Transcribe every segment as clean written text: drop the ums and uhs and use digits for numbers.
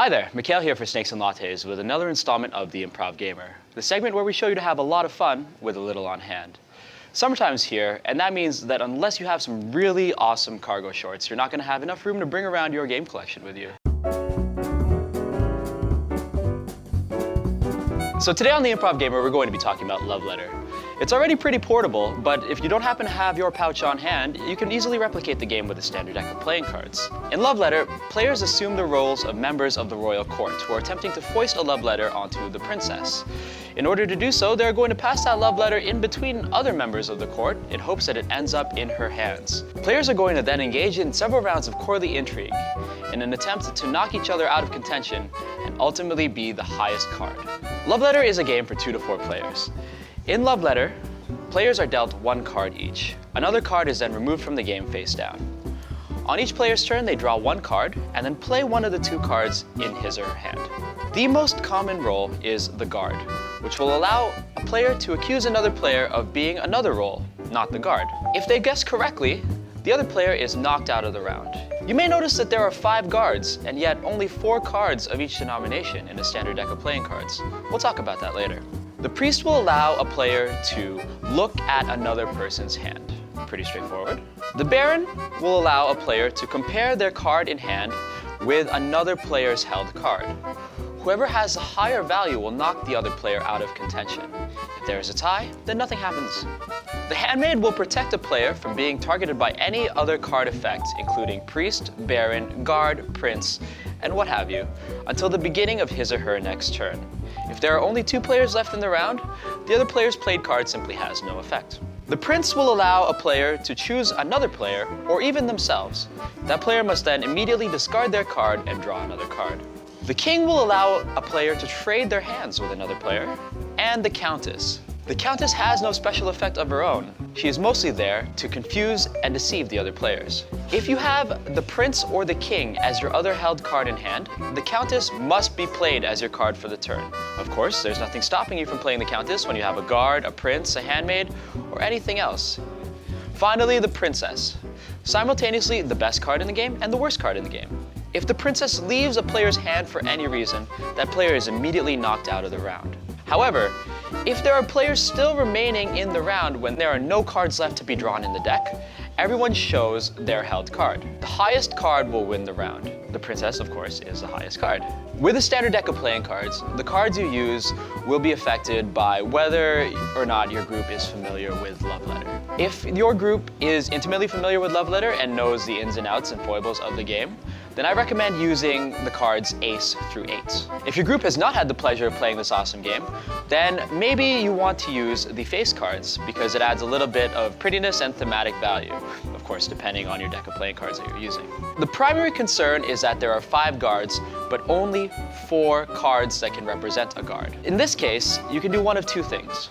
Hi there, Mikhail here for Snakes and Lattes with another installment of the Improv Gamer, the segment where we show you to have a lot of fun with a little on hand. Summertime's here, and that means that unless you have some really awesome cargo shorts, you're not going to have enough room to bring around your game collection with you. So today on the Improv Gamer, we're going to be talking about Love Letter. It's already pretty portable, but if you don't happen to have your pouch on hand, you can easily replicate the game with a standard deck of playing cards. In Love Letter, players assume the roles of members of the royal court who are attempting to foist a love letter onto the princess. In order to do so, they're going to pass that love letter in between other members of the court in hopes that it ends up in her hands. Players are going to then engage in several rounds of courtly intrigue in an attempt to knock each other out of contention and ultimately be the highest card. Love Letter is a game for 2 to 4 players. In Love Letter, players are dealt 1 card each. Another card is then removed from the game face down. On each player's turn, they draw 1 card and then play one of the 2 cards in his or her hand. The most common role is the guard, which will allow a player to accuse another player of being another role, not the guard. If they guess correctly, the other player is knocked out of the round. You may notice that there are 5 guards, and yet only 4 cards of each denomination in a standard deck of playing cards. We'll talk about that later. The priest will allow a player to look at another person's hand. Pretty straightforward. The baron will allow a player to compare their card in hand with another player's held card. Whoever has a higher value will knock the other player out of contention. If there is a tie, then nothing happens. The handmaid will protect a player from being targeted by any other card effect, including priest, baron, guard, prince, and what have you, until the beginning of his or her next turn. If there are only 2 players left in the round, the other player's played card simply has no effect. The prince will allow a player to choose another player, or even themselves. That player must then immediately discard their card and draw another card. The king will allow a player to trade their hands with another player. And the countess. The countess has no special effect of her own. She is mostly there to confuse and deceive the other players. If you have the prince or the king as your other held card in hand, the countess must be played as your card for the turn. Of course, there's nothing stopping you from playing the countess when you have a guard, a prince, a handmaid, or anything else. Finally, the princess. Simultaneously, the best card in the game and the worst card in the game. If the princess leaves a player's hand for any reason, that player is immediately knocked out of the round. However, if there are players still remaining in the round when there are no cards left to be drawn in the deck, everyone shows their held card. The highest card will win the round. The princess, of course, is the highest card. With a standard deck of playing cards, the cards you use will be affected by whether or not your group is familiar with Love Letter. If your group is intimately familiar with Love Letter and knows the ins and outs and foibles of the game, then I recommend using the cards Ace through 8. If your group has not had the pleasure of playing this awesome game, then maybe you want to use the face cards because it adds a little bit of prettiness and thematic value, of course, depending on your deck of playing cards that you're using. The primary concern is that there are 5 guards, but only 4 cards that can represent a guard. In this case, you can do one of 2 things.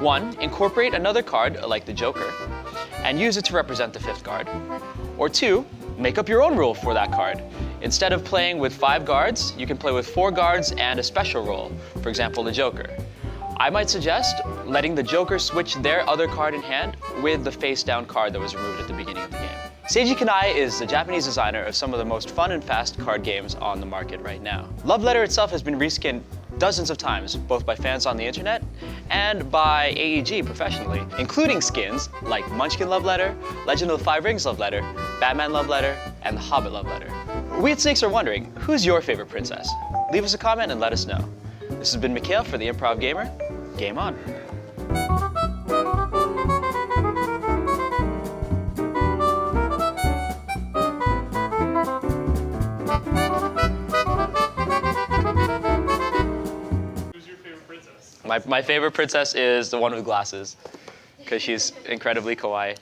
1, incorporate another card, like the Joker, and use it to represent the 5th guard. Or 2, make up your own rule for that card. Instead of playing with 5 guards, you can play with 4 guards and a special role, for example, the Joker. I might suggest letting the Joker switch their other card in hand with the face-down card that was removed at the beginning of the game. Seiji Kanai is the Japanese designer of some of the most fun and fast card games on the market right now. Love Letter itself has been reskinned dozens of times, both by fans on the internet and by AEG professionally, including skins like Munchkin Love Letter, Legend of the 5 Rings Love Letter, Batman Love Letter, and The Hobbit Love Letter. We at Snakes are wondering, who's your favorite princess? Leave us a comment and let us know. This has been Mikhail for the Improv Gamer. Game on. My favorite princess is the one with glasses, because she's incredibly kawaii.